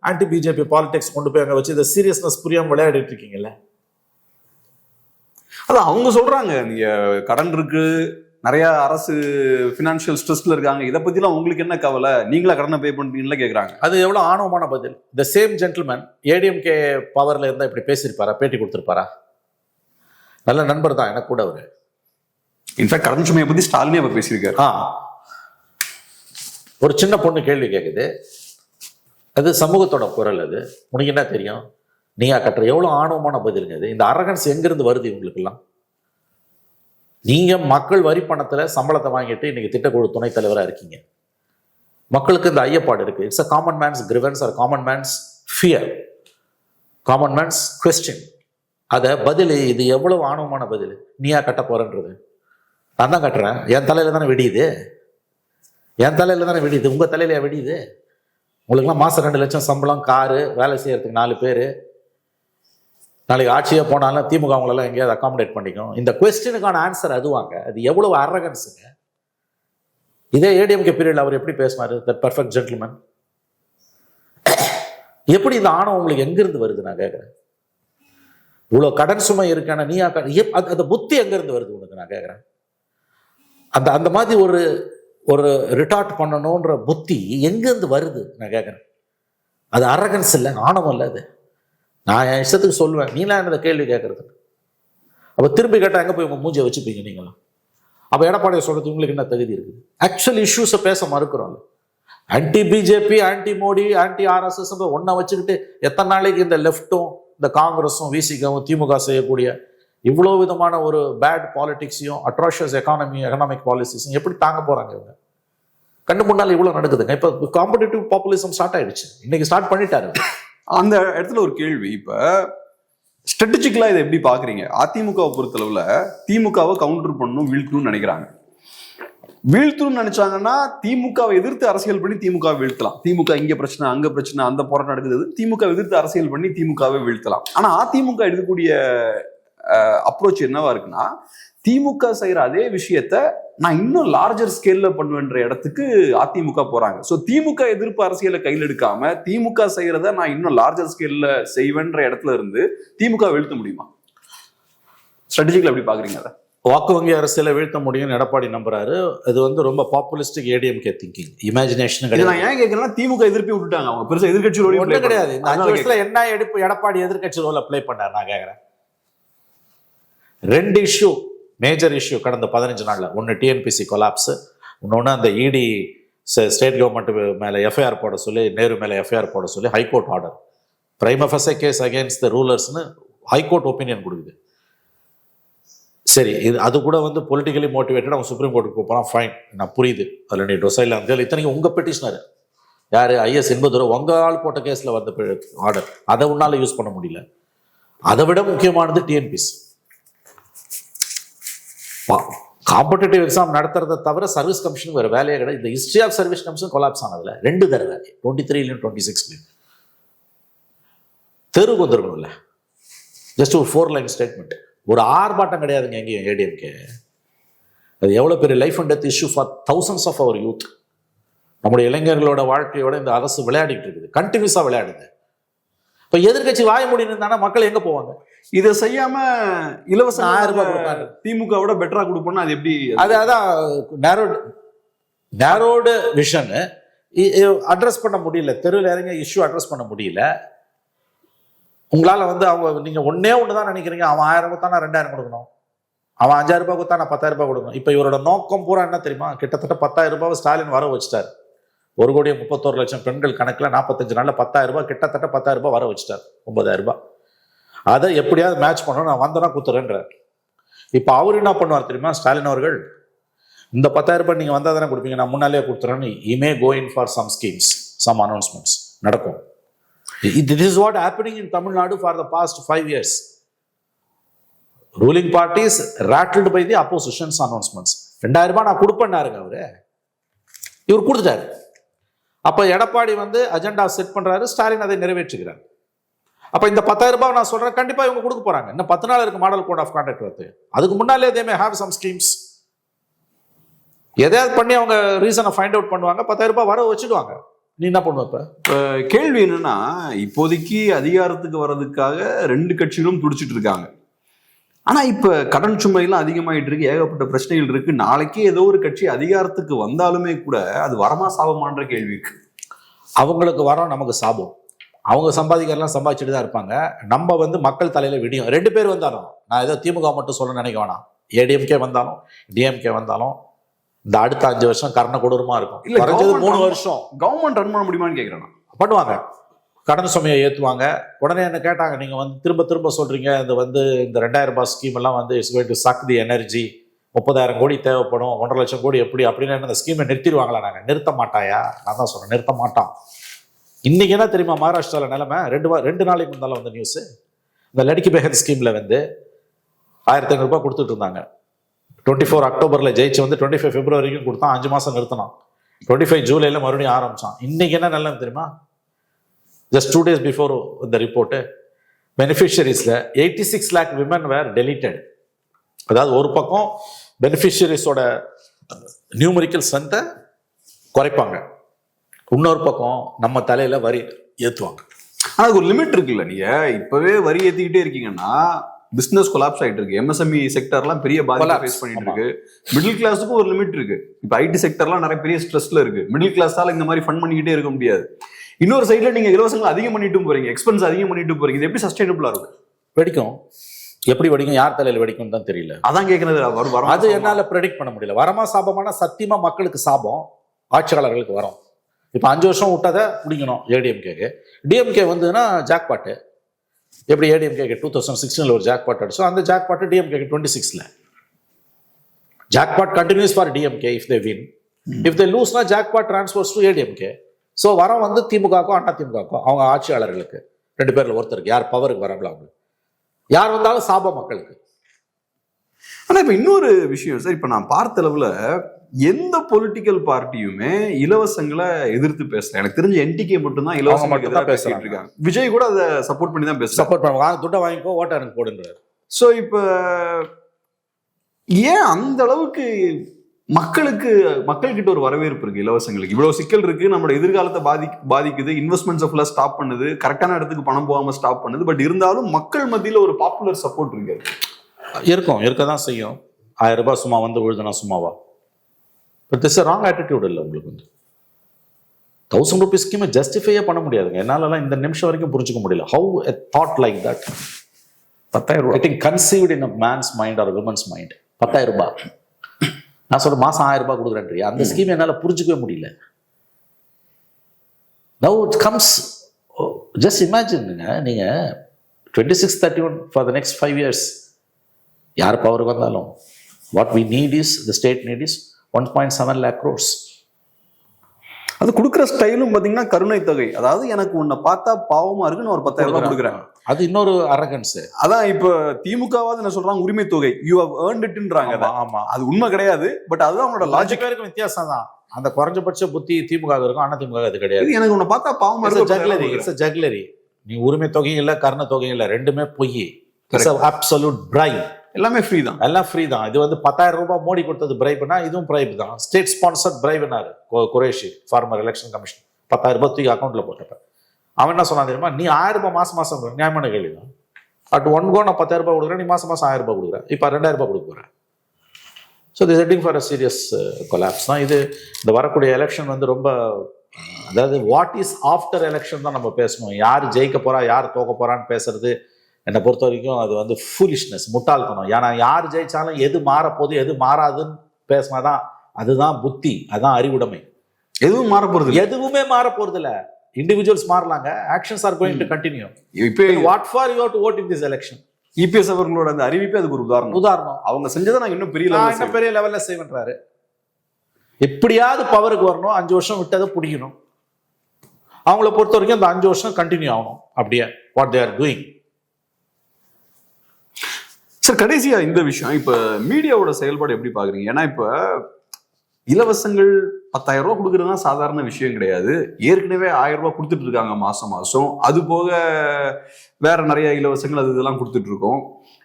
ஆன்டி பிஜேபி பாலிடிக்ஸ் கொண்டு போய் அங்கே வச்சு இந்த சீரியஸ்னஸ் புரியாமல் விளையாடிட்டு இருக்கீங்கல்ல. அதான் அவங்க சொல்றாங்க, நீங்க கடன் இருக்கு, நிறைய அரசு பினான்சியல் ஸ்ட்ரெஸ்ல இருக்காங்க, இதை பத்திலாம் உங்களுக்கு என்ன கவலை, நீங்களா கடனை பே பண்றீங்களா கேட்கறாங்க. அது எவ்வளவு ஆணவமான பதில். த சேம் ஜென்டில்மேன் ஏடிஎம்கே பவர்ல இருந்தா இப்படி பேசியிருப்பாரா, பேட்டி கொடுத்திருப்பாரா? நல்ல நண்பர் தான் எனக்கு கூட. அவரு இன்ஃபேக்ட் கடன் சுமையை பத்தி ஸ்டாலினே அவர் பேசியிருக்காரு. ஒரு சின்ன பொண்ணு கேள்வி கேட்குது, அது சமூகத்தோட குரல். அது உனக்கு என்ன தெரியும், நீயா கட்டுற? எவ்வளவு ஆணவமான பதிலுங்க அது. இந்த அரகன்ஸ் எங்கிருந்து வருது இவங்களுக்கெல்லாம்? நீங்க மக்கள் வரி பணத்துல சம்பளத்தை வாங்கிட்டு இன்னைக்கு திட்டக்குழு துணைத் தலைவராக இருக்கீங்க. மக்களுக்கு இந்த ஐயப்பாடு இருக்கு. It's a common man's grievance or common man's fear, common man's question. அதை பதில், இது எவ்வளவு ஆணவமான பதில். நீயா கட்ட போறன்றது? நான் தான் கட்டுறேன், என் தலையில தானே வெடியுது, என் தலையில தானே வெடியுது, உங்க தலையில வெடியுது. உங்களுக்குலாம் மாசம் 2 லட்சம் சம்பளம், காரு, வேலை செய்யறதுக்கு 4 பேர், நாளைக்கு ஆட்சியே போனாலும் திமுக அவங்களெல்லாம் எங்கேயாவது அகாமடேட் பண்ணிக்கும். இந்த குவெஸ்டினுக்கான ஆன்சர் அதுவாங்க. அது எவ்வளவு அரகன்ஸுங்க. இதே ஏடிஎம்கே பீரியட்ல அவர் எப்படி பேசினாரு, த பெர்ஃபெக்ட் ஜென்டில்மேன். எப்படி இந்த ஆணவம் உங்களுக்கு எங்கிருந்து வருது நான் கேட்குறேன். இவ்வளவு கடன் சுமை இருக்கான நீயா அந்த புத்தி எங்கிருந்து வருது உனக்கு நான் கேட்குறேன். அந்த மாதிரி ஒரு ரிட்டார்ட் பண்ணணுன்ற புத்தி எங்கிருந்து வருது நான் கேட்குறேன். அது அரகன்ஸ் இல்லை, ஆணவம் இல்லை. அது நான் என் இஷ்டத்துக்கு சொல்லுவேன், நீலாம் என்ன கேள்வி கேட்கறது. அப்போ திரும்பி கேட்டால் எங்கே போய் உங்கள் மூஞ்சியை வச்சுப்பீங்க நீங்களாம்? அப்போ எடப்பாடியை சொல்றது உங்களுக்கு என்ன தகுதி இருக்குது? ஆக்சுவல் இஷ்யூஸை பேச மறுக்கிறோம். Anti BJP, anti Modi, anti RSS ஒன்றை வச்சுக்கிட்டு எத்தனை நாளைக்கு இந்த லெஃப்ட்டும் இந்த காங்கிரஸும் விசிகவும் திமுக செய்யக்கூடிய இவ்வளோ விதமான ஒரு பேட் பாலிடிக்ஸையும் அட்ராஷியஸ் எக்கனாமிக் பாலிசிஸையும் எப்படி தாங்க போறாங்க இவங்க? கண்டு முன்னால் இவ்வளோ நடக்குதுங்க. இப்போ காம்படிட்டிவ் பாப்புலிசம் ஸ்டார்ட் ஆயிடுச்சு, இன்னைக்கு ஸ்டார்ட் பண்ணிட்டாரு. அந்த இடத்துல ஒரு கேள்வி, இப்ப ஸ்ட்ராட்டஜிக்கலா இதை எப்படி பாக்குறீங்க? அதிமுகவை பொறுத்தளவுல திமுகவை கவுண்டர் பண்ணணும், வீழ்த்தணும்னு நினைக்கிறாங்க. வீழ்த்தணும்னு நினைச்சாங்கன்னா திமுகவை எதிர்த்து அரசியல் பண்ணி திமுகவை வீழ்த்தலாம். திமுக இங்க பிரச்சனை, அங்க பிரச்சனை, அந்த போராட்டம் நடக்குது, திமுக எதிர்த்து அரசியல் பண்ணி திமுகவை வீழ்த்தலாம். ஆனா அதிமுக எடுக்கக்கூடிய அப்ரோச் என்னவா இருக்குன்னா, திமுக செய்யற அதே விஷயத்த நான் இன்னும் லார்ஜர் ஸ்கேல்ல பண்ணுவேன்ற இடத்துக்கு அதிமுக போறாங்க. சோ திமுக எதிர்ப்பு அரசியலை கையில் எடுக்காம திமுக செய்யறத நான் இன்னும் லார்ஜர் ஸ்கேல்ல செய்வேன்ற இடத்துல இருந்து திமுக வீழ்த்த முடியுமா? ஸ்ட்ராட்டஜிக்கல் எப்படி பாக்குறீங்க அதை? வாக்கு வங்கி அரசியலை வீழ்த்த முடியும்னு எடப்பாடி நம்புறாரு. அது வந்து ரொம்ப பாப்புலிஸ்டிக் ஏடிஎம்கே திங்கிங், இமேஜினேஷன் கிடையாது. நான் ஏன் கேட்கறேன்னா, திமுக எதிர்ப்பி விட்டுட்டாங்க, அவங்க பெருசா எதிர்கட்சி ரோல் ஒன்றும் கிடையாது. இந்த 5 வருஷத்துல என்ன எடப்பாடி எதிர்கட்சி ரோல் அப்ளை பண்ணார் நான் கேட்கறேன். 2 இஷ்யூ, மேஜர் இஷ்யூ கடந்த 15 நாள்ல. ஒன்று டிஎன்பிசி கொலாப்ஸ், இன்னொன்று அந்த இடி ஸ்டேட் கவர்மெண்ட் மேல எஃப்ஐஆர் போட சொல்லி, நேரு மேல எஃப்ஐஆர் போட சொல்லி high court order, prima facie case against the ரூலர்ஸ்னு ஹைகோர்ட் ஒப்பீனியன் கொடுக்குது. சரி, இது அது கூட வந்து பொலிட்டிக்கலி மோட்டிவேட்டட், அவன் சுப்ரீம் கோர்ட்டுக்கு போகிறான், ஃபைன், நான் புரியுது. அதில் நீ டொசைல் அங்கே இத்தனைக்கு உங்கள் பெட்டிஷனர் யார்? ஐஎஸ் என்பது உங்கள் ஆள் போட்ட கேஸில் வந்த ஆர்டர், அதை உன்னால் யூஸ் பண்ண முடியல. அதை விட முக்கியமானது டிஎன்பிசி. காம்படிட்டிவ் எக்ஸாம் நடத்துறதை தவிர சர்வீஸ் கமிஷனுக்கு வேறு வேலையே கிடையாது. இந்த history of service commission collapse ஆனதில் 2 தடவை 23 26 தெருக்கு வந்துருக்கணும்ல. ஜஸ்ட் ஒரு 4 லைன் ஸ்டேட்மெண்ட், ஒரு ஆர்ப்பாட்டம் கிடையாதுங்க எங்கேயும் ஏடிஎம்கே. அது எவ்வளோ பெரிய life and death issue for thousands of our youth. நம்முடைய இளைஞர்களோட வாழ்க்கையோட இந்த அரசு விளையாடிட்டு இருக்குது, கண்டினியூஸாக விளையாடுது. இப்போ எதிர்கட்சி வாய முடியும் தானே, மக்கள் எங்கே போவாங்க? இதை செய்யாம இலவச 1000 ரூபாய் கொடுப்பாங்க, திமுகவோட பெட்டரா கொடுப்போம்னா அது எப்படி? அதான் நேரோடு விஷன் அட்ரஸ் பண்ண முடியல, தெருவில் இறங்க இஷ்யூ அட்ரஸ் பண்ண முடியல. உங்களால் வந்து அவங்க நீங்கள் ஒன்றே ஒன்று தான் நினைக்கிறீங்க, அவன் 1000 கொடுத்தா நான் 2000 கொடுக்கணும், அவன் 5000 ரூபாய் கொடுத்தா நான் 10000 ரூபாய் கொடுக்கணும். இப்போ இவரோட நோக்கம் பூரா என்ன தெரியுமா? கிட்டத்தட்ட 10000 ரூபாய் ஸ்டாலின் வர வச்சுட்டார். 1,31,00,000 பெண்கள் கணக்கில் 45 நாளில் 10000 ரூபாய், கிட்டத்தட்ட 10000 ரூபாய் வர வச்சுட்டார், 9000 ரூபாய். அதை எப்படியாவது மேட்ச் பண்ணணும், நான் வந்தேன்னா குத்துறேன்றார். இப்போ அவர் என்ன பண்ணுவார் தெரியுமா ஸ்டாலின் அவர்கள்? இந்த 10000 ரூபாய் நீங்கள் வந்தால் தானே கொடுப்பீங்க, நான் முன்னாலே கொடுத்துறேன்னு I'm going for some schemes, some announcements நடக்கும். This is what happening in Tamil Nadu for the past 5 years. Ruling parties rattled by the opposition's announcements. 2000 ரூபாய் நான் கொடுப்பேன்னாருங்க அவரு, இவர் கொடுத்துட்டாரு. அப்ப எடப்பாடி வந்து அஜெண்டா செட் பண்றாரு, ஸ்டாலின் அதை நிறைவேற்றுகிறார். அப்ப இந்த 10000 ரூபாய் நான் சொல்றேன், கண்டிப்பா இவங்க கொடுக்க போறாங்க. இன்னும் 10 நாள் இருக்கு மாடல் கோட் ஆஃப் கான்டக்ட் வருது. அதுக்கு முன்னாலே they may have some schemes. எதையாவது பண்ணி அவங்க ரீசனை ஃபைண்ட் அவுட் பண்ணுவாங்க, 10000 ரூபாய் வர வச்சுடுவாங்க. நீ என்ன பண்ணுவ? இப்ப கேள்வி என்னன்னா, இப்போதைக்கு அதிகாரத்துக்கு வர்றதுக்காக 2 கட்சிகளும் துடிச்சிட்டு இருக்காங்க. ஆனா இப்ப கடன் சுமையெல்லாம் அதிகமாயிட்டு இருக்கு, ஏகப்பட்ட பிரச்சனைகள் இருக்கு. நாளைக்கே ஏதோ ஒரு கட்சி அதிகாரத்துக்கு வந்தாலுமே கூட அது வரமா சாபமான்ற கேள்வி இருக்கு. அவங்களுக்கு வரோம், நமக்கு சாபம். அவங்க சம்பாதிக்கிறலாம் சம்பாதிச்சுட்டு தான் இருப்பாங்க. நம்ம வந்து மக்கள் தலையில விடியும். 2 பேர் வந்தாலும், நான் ஏதோ திமுக மட்டும் சொல்ல நினைக்க வேணாம், ஏடிஎம்கே வந்தாலும் டிஎம்கே வந்தாலும் இந்த அடுத்த 5 வருஷம் கர்ண கொடூரமா இருக்கும். இல்ல 3 வருஷம் கவர்மெண்ட் ரன் பண்ண முடியுமான்னு கேட்கிறேன். பண்ணுவாங்க, கடன் சுமையை ஏற்றுவாங்க. உடனே என்ன கேட்டாங்க, நீங்கள் வந்து திரும்ப திரும்ப சொல்கிறீங்க இந்த வந்து இந்த 2000 ரூபாய் ஸ்கீம் எல்லாம் வந்து it's going to suck the energy, 30,000 கோடி தேவைப்படும், 1.5 லட்சம் கோடி எப்படி அப்படின்னு அந்த ஸ்கீமை நிறுத்திடுவாங்களா? நாங்கள் நிறுத்த மாட்டாயா? நான் தான் சொல்கிறேன், நிறுத்த மாட்டோம். இன்னைக்கு என்ன தெரியுமா மகாராஷ்டிராவில் நிலைமை? 2 நாளைக்கு முன்னால வந்து நியூஸு, இந்த லடிக்கி பெஹன் ஸ்கீமில் வந்து 1500 ரூபாய் கொடுத்துட்டு இருந்தாங்க. 24 அக்டோபரில் ஜெயிச்சு வந்து 25 பிப்ரவரிக்கும் கொடுத்தான், 5 மாதம் நிறுத்தினான். 25 ஜூலையில் மறுபடியும் ஆரம்பிச்சான். இன்னைக்கு என்ன நிலைமை தெரியுமா? Just 2 days before the report, beneficiaries 86 lakh women were deleted. அதாவது ஒரு பக்கம் பெனிஃபிஷியரிஸோட நியூமரிக்கல் ஸ்ட்ரென்த்தை குறைப்பாங்க, இன்னொரு பக்கம் நம்ம தலையில வரி ஏற்றுவாங்க. ஆனால் ஒரு லிமிட் இருக்குல்ல, நீங்க இப்பவே வரி ஏற்றிக்கிட்டே இருக்கீங்கன்னா பிசினஸ் கொலாப்ஸ் ஆகிட்டு இருக்கு. எம்எஸ்எம்இ செக்டர்லாம் பெரிய பாதிப்பை ஃபேஸ் பண்ணிட்டு இருக்கு. மிடில் கிளாஸுக்கும் ஒரு லிமிட் இருக்கு. இப்போ ஐடி செக்டர்லாம் நிறைய பெரிய ஸ்ட்ரெஸ்ல இருக்கு. மிடில் கிளாஸால இந்த மாதிரி ஃபண்ட் பண்ணிக்கிட்டே இருக்க முடியாது. இன்னொரு சைட்ல நீங்க இலவசங்கள் அதிகம் பண்ணிட்டு போறீங்க, எக்ஸ்பென்ஸ் அதிகம் பண்ணிட்டு போறீங்க. இது எப்படி சஸ்டைனபிளா இருக்கும்? வெடிக்கும். எப்படி வெடிக்கும், யார் தலையில வெடிக்கும் தான் தெரியல. அதான் கேட்கறது. அது என்னால ப்ரெடிக்ட் பண்ண முடியல. வரமா சாபமான சத்தியமா மக்களுக்கு சாபம், ஆட்சியாளர்களுக்கு வரும். இப்போ 5 வருஷம் விட்டாத பிடிக்கணும் ஏடிஎம்கேக்கு. டிஎம்கே வந்ததுன்னா ஜாக்பாட்டு. எப்படி ஏடிஎம்கேக்கு 2016 ஒரு ஜாக்பாட் அடிச்சோ அந்த ஜாக்பாட்டு டிஎம்கேக்கு 26. Jackpot continues for DMK if they win. If they லூஸ்னா jackpot transfers to ADMK. So வரம் வந்து திமுகவுக்கும் அண்ணா திமுகவுக்கும் அவங்க ஆட்சியாளர்களுக்கு 2 பேர்ல ஒருத்தருக்கு யார் பவருக்கு வரலாம் அவங்க யார் வந்தாலும் சாபம் மக்களுக்கு. ஆனா இப்ப இன்னொரு விஷயம் சார், இப்ப நான் பார்த்த அளவுல எந்த பொலிட்டிக்கல் பார்ட்டியுமே இலவசங்களை எதிர்த்து பேசல. எனக்கு தெரிஞ்ச என்டிகே மட்டும்தான் இலவசம் பேசிட்டு இருக்காங்க. விஜய் கூட அதை சப்போர்ட் பண்ணி தான் பேச சப்போர்ட் பண்ணுவாங்க. துட்டை வாங்கிக்கோ ஓட்ட எனக்கு போடுன்றாரு. ஸோ இப்ப ஏன் அந்த அளவுக்கு மக்கள்கிட்ட ஒரு வரவேற்பு இருக்கு இலவசங்களுக்கு? இவ்வளவு சிக்கல் இருக்கு, நம்மளோட எதிர்காலத்தை பாதிக்குது, இன்வெஸ்ட்மெண்ட்ஸ் ஃபுல்லா ஸ்டாப் பண்ணுது, கரெக்டான இடத்துக்கு பணம் போகாம ஸ்டாப் பண்ணுது. பட் இருந்தாலும் மக்கள் மத்தியில ஒரு பாப்புலர் சப்போர்ட் இருக்கு. இருக்கதான் செய்யும். 1000 ரூபாய் சும்மா வந்து விழுதுனா சும்மாவா? பட் திஸ் ராங் ஆட்டிடியூட் இல்லை உங்களுக்கு வந்து 1000 ரூபீஸ் ஸ்கீமை ஜஸ்டிஃபையே பண்ண முடியாதுங்க. என்னாலலாம் இந்த நிமிஷம் வரைக்கும் புரிஞ்சுக்க முடியல. How a thought like that 10,000 ரூபாய் conceived in a man's mind or women's mind. 10,000 ரூபாய் நான் சொல்ற மாசம் 1000 ரூபாய் கொடுக்குறேன். அந்த ஸ்கீம் என்னால புரிஞ்சுக்கவே முடியல. நவ் இட் கம்ஸ் ஜஸ்ட் இமேஜின்ங்க, நீங்க 26-31 ஃபார் த நெக்ஸ்ட் 5 years யார் பவருக்கு வந்தாலும் what we need is the state need is 1.7 lakh crores. அது கொடுக்குற ஸ்டைலும் பாத்தீங்கன்னா கருணை தொகை. அதாவது எனக்கு உன்னை பார்த்தா பாவமா இருக்குன்னு ஒரு 10,000 ரூபாய் கொடுக்குறாங்க. அது இன்னொரு அரகன்ஸ். அதான் இப்ப திமுகவாது என்ன சொல்றாங்க, உரிமை தொகை யூ ஹவ் earned itன்றாங்க. ஆமா, அது உண்மை கிடையாது. பட் அதுதான் அவனோட லாஜிக். பேருக்கு வித்தியாசம் தான். அந்த குறைஞ்சபட்ச புத்தி திமுக இருக்கும், அண்ணா திமுக அது கிடையாது. எனக்கு உன்னை பார்த்தா பாவமா இருக்கு. ஜக்லரி. நீ உரிமை தொகையும் இல்ல கருணை தொகையும் இல்ல, ரெண்டுமே பொய். Absolute bribe. எல்லாமே ஃப்ரீ தான். எல்லாம் ஃப்ரீ தான். இது வந்து 10,000 ரூபாய் மோடி கொடுத்தது பிரைப்னா இதுவும் பிரைப் தான். ஸ்டேட் ஸ்பான்சர்ட் பிரைப்னாரு குரேஷி ஃபார்மர் எலெக்ஷன் கமிஷன். 10,000 ரூபாய் தூக்கி அக்கௌண்ட்ல போட்டப்ப அவன் என்ன சொன்னா தெரியுமா, நீ 1000 ரூபாய் மாசம் நியாயமான கேள்வி தான். அட் ஒன் கோ நான் 10,000 ரூபாய் கொடுக்குறேன், நீ மாசம் 1000 ரூபாய் கொடுக்குறேன், இப்போ 2000 ரூபாய் கொடுக்க போறேன். So the setting for a serious collapse தான் இது. இந்த வரக்கூடிய எலெக்ஷன் வந்து ரொம்ப, அதாவது வாட் இஸ் ஆஃப்டர் எலெக்ஷன் தான் நம்ம பேசணும். யார் ஜெயிக்க போறா யார் தோக்க போறான்னு பேசுறது என்னை பொறுத்த வரைக்கும் அது வந்து ஃபூலிஷ்னஸ், முட்டாள்தனம். ஏன்னா யார் ஜெயிச்சாலும் எது மாறப்போகுது எது மாறாதுன்னு பேசினாதான் அதுதான் புத்தி, அதுதான் அறிவுடைமை. எதுவும் மாறப்போறது, எதுவுமே மாறப்போறது இல்லை. இண்டிவிஜுவல்ஸ் மாறலாங்க, actions are going to continue. இப்போ what for you have to vote in this election. EPS அவர்களோட அந்த அறிவிப்பே அதுக்கு ஒரு உதாரணம். அவங்க செஞ்சதை நான் இன்னும் பெரிய லெவல்ல செய்வேன்றாரு. எப்படியாவது பவருக்கு வரணும், 5 வருஷம் விட்டதை பிடிக்கணும். அவங்கள பொறுத்த வரைக்கும் அந்த 5 வருஷம் கண்டினியூ ஆகணும். அப்படியே what they are doing. Sir கடைசியா இந்த விஷயம், இப்ப மீடியாவோட செயல்பாடு எப்படி பாக்குறீங்க? ஏன்னா இப்ப இலவசங்கள் 10,000 ரூபாய் கொடுக்கறதுனா சாதாரண விஷயம் கிடையாது. ஏற்கனவே 1000 ரூபாய் கொடுத்துட்டு இருக்காங்க மாசம். அது போக வேற நிறைய இலவசங்கள் அது இதெல்லாம் கொடுத்துட்டு இருக்கோம்.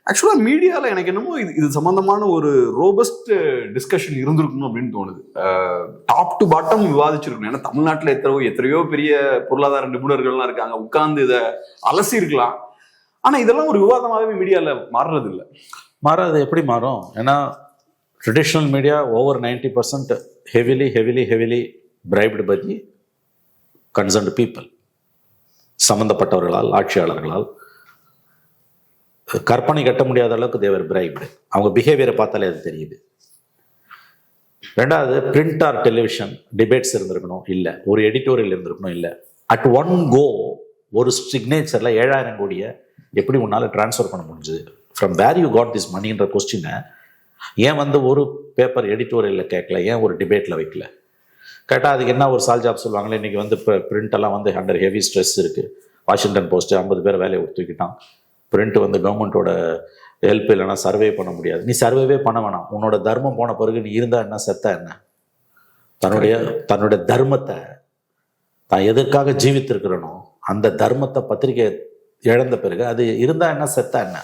ஆக்சுவலா மீடியால எனக்கு என்னமோ இது சம்பந்தமான ஒரு ரோபஸ்ட் டிஸ்கஷன் இருந்திருக்கணும் அப்படின்னு தோணுது. டாப் டு பாட்டம் விவாதிச்சிருக்கணும். ஏன்னா தமிழ்நாட்டுல எத்தனையோ பெரிய பொருளாதார நிபுணர்கள்லாம் இருக்காங்க, உட்கார்ந்து இதை அலசி இருக்கலாம். ஆனா இதெல்லாம் ஒரு விவாதமாகவே மீடியால மாறுறது இல்லை. மாறாது எப்படி மாறும்? ஏன்னா traditional media over 90% heavily bribed by the concerned people. சம்பந்தப்பட்டவர்களால், ஆட்சியாளர்களால் கற்பனை கட்ட முடியாத அளவுக்கு தேவர் பிரைப்டு. அவங்க பிஹேவியரை பார்த்தாலே அது தெரியுது. ரெண்டாவது, பிரிண்ட் ஆர் டெலிவிஷன் டிபேட்ஸ் இருந்திருக்கணும், இல்லை ஒரு எடிட்டோரியல் இருந்திருக்கணும், இல்லை அட் ஒன் கோ ஒரு சிக்னேச்சர்ல 7,000 கோடியை எப்படி உன்னால டிரான்ஸ்ஃபர் பண்ண முடிஞ்சது? From where you got this மணின்ற கொஸ்டினை ஏன் வந்து ஒரு பேப்பர் எடிட்டோரியல்ல கேட்கல, ஏன் ஒரு டிபேட்ல வைக்கல? கேட்டால் அதுக்கு என்ன ஒரு சால் ஜாப் சொல்லுவாங்களே. இன்னைக்கு வந்து பிரிண்ட் எல்லாம் வந்து அண்டர் ஹெவி ஸ்ட்ரெஸ் இருக்கு. வாஷிங்டன் போஸ்ட் 50 பேர் வேலையை தூக்கிட்டான். பிரிண்ட் வந்து கவர்மெண்ட்டோட ஹெல்ப் இல்லைன்னா சர்வே பண்ண முடியாது. நீ சர்வேவே பண்ண வேணாம். உன்னோட தர்மம் போன பிறகு நீ இருந்தா என்ன செத்தா என்ன? தன்னுடைய தர்மத்தை தான் எதற்காக ஜீவித்திருக்கிறனோ அந்த தர்மத்தை பத்திரிகை இழந்த பிறகு அது இருந்தா என்ன செத்தா என்ன?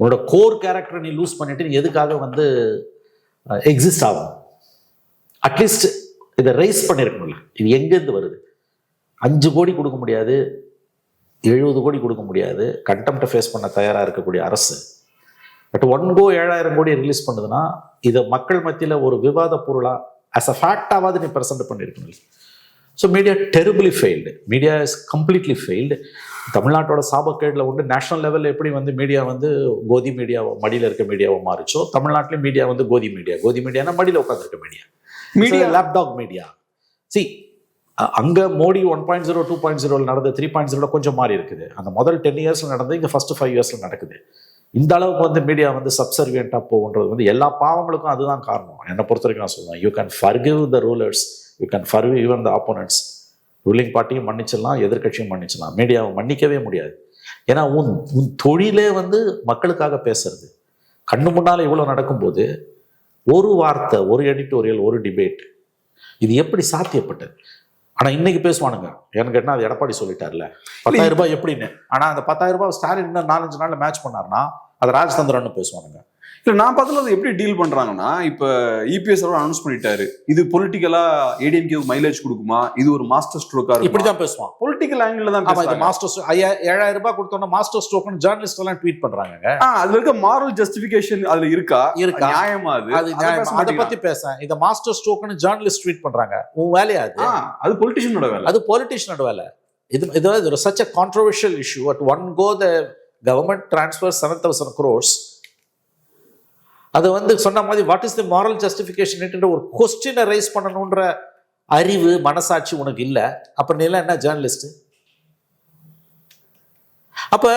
உன்னோட கோர் கேரக்டரை நீ லூஸ் பண்ணிட்டு நீ எதுக்காக வந்து எக்ஸிஸ்ட் ஆகும்? அட்லீஸ்ட் இதை ரைஸ் பண்ணிருக்கணும்ல. இது எங்கேருந்து வருது? 5 கோடி கொடுக்க முடியாது, 70 கோடி கொடுக்க முடியாது, கண்டெம்ட்டை ஃபேஸ் பண்ண தயாராக இருக்கக்கூடிய அரசு. பட் ஒன் கோ 7,000 கோடி ரிலீஸ் பண்ணுதுன்னா இதை மக்கள் மத்தியில் ஒரு விவாத பொருளா ஆஸ் அ ஃபேக்டாவது நீ ப்ரெசென்ட் பண்ணியிருக்கணும். So media terribly failed. Media is completely failed. தமிழ்நாட்டோட சாபக்கேடில் உண்டு. நேஷனல் லெவலில் எப்படி வந்து மீடியா வந்து கோதி மீடியாவோ மடியில் இருக்க மீடியாவோ மாறிச்சோ, தமிழ்நாட்டிலையும் மீடியா வந்து கோதி மீடியானா மடியில் உட்காந்துருக்க மீடியா. Laptop media. சி அங்கே மோடி 1.0 2.0 நடந்த 3.0 கொஞ்சம் மாறி இருக்குது. அந்த முதல் 10 இயர்ஸ்ல நடந்து இங்கே ஃபர்ஸ்ட் 5 இயர்ஸ்ல நடக்குது. இந்த அளவுக்கு வந்து மீடியா வந்து சப்சர்வியண்டாக போகுன்றது வந்து எல்லா பாவங்களுக்கும் அதுதான் காரணம். என்னை பொறுத்த வரைக்கும் நான் சொல்லுவேன், you can forgive the rulers, you can forgive even the opponents. Ruling party மன்னிச்சிடலாம், எதிர்கட்சியும் மன்னிச்சிடலாம், மீடியாவை மன்னிக்கவே முடியாது. ஏன்னா உன் தொழிலே வந்து மக்களுக்காக பேசுறது. கண்ணு முன்னால் இவ்வளோ நடக்கும்போது ஒரு வார்த்தை, ஒரு எடிட்டோரியல், ஒரு டிபேட், இது எப்படி சாத்தியப்பட்டது? ஆனால் இன்னைக்கு பேசுவானுங்க. ஏன்னு கேட்டால் அது எடப்பாடி சொல்லிட்டார்ல 10,000 ரூபாய் எப்படின்னு. ஆனால் அந்த 10,000 ரூபாய் ஸ்டாலின் இன்னும் 4-5 நாளில் மேட்ச் பண்ணார்னா அது ராஜதந்திரன்னு பேசுவானுங்க. இல்லை, நான் பார்த்ததுல அதை எப்படி டீல் பண்றாங்கன்னா, இப்போ இபிஎஸ் அனௌன்ஸ் பண்ணிட்டாரு, இது பொலிட்டிக்கலா ஏடிஎம்கே மைலேஜ் கொடுக்குமா, இது ஒரு மாஸ்டர் ஸ்ட்ரோக்கா இருக்கும், இப்படிதான் பேசுவான். பொலிட்டிக்கல் ஆங்கிள் தான். ஆமா, இது மாஸ்டர் 7,000 ரூபாய் கொடுத்தோம்னா மாஸ்டர் ஸ்ட்ரோக்னு ஜேர்னலிஸ்ட் எல்லாம் ட்வீட் பண்றாங்க. அதுல இருக்க மாரல் ஜஸ்டிபிகேஷன் அதுல இருக்கா? நியாயமா? அது நியாயமா? அதை பத்தி பேச இந்த மாஸ்டர் ஸ்ட்ரோக்னு ஜேர்னலிஸ்ட் ட்வீட் பண்றாங்க. உன் வேலையா அது? அது பொலிட்டிஷியனோட வேலை. அது பொலிட்டிஷியனோட வேலை. இது such a controversial issue. At one go the government transfers 7,000 crores. அது வந்து சொன்ன மாதிரி what is the moral justification என்ற ஒரு கொஸ்டினை ரைஸ் பண்ணணுன்ற அறிவு, மனசாட்சி உனக்கு இல்லை. அப்ப நீ எல்லாம் என்ன ஜேர்னலிஸ்ட்? அப்ப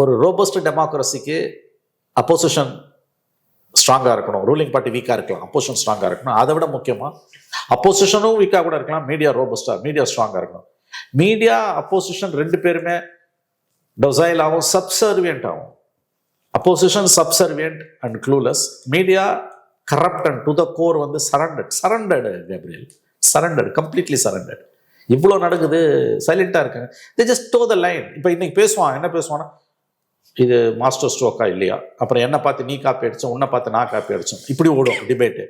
ஒரு ரோபஸ்ட் டெமோக்ரஸிக்கு அப்போசிஷன் ஸ்ட்ராங்கா இருக்கணும், ரூலிங் பார்ட்டி வீக்கா இருக்கலாம், அப்போசிஷன் ஸ்ட்ராங்கா இருக்கணும். அதை விட முக்கியமா அப்போசிஷனும் வீக்கா கூட இருக்கலாம், மீடியா ரோபஸ்டா, மீடியா ஸ்ட்ராங்கா இருக்கணும். மீடியா அப்போசிஷன் ரெண்டு பேருமே டொசைல் ஆகும், சப்சர்வியன்ட் ஆகும். Opposition subservient and clueless, media corrupt and to the core வந்து surrendered. Gabriel surrendered, completely surrendered. இவ்வளோ நடக்குது, சைலண்டா இருக்காங்க. They just toe the line. இப்போ இன்னைக்கு பேசுவான், என்ன பேசுவான்னா, இது மாஸ்டர் ஸ்ட்ரோக்கா இல்லையா, அப்புறம் என்ன பார்த்து நீ காப்பி அடிச்சோம், உன்னை பார்த்து நான் காப்பி அடிச்சோம், இப்படி ஓடும் டிபேட்டு.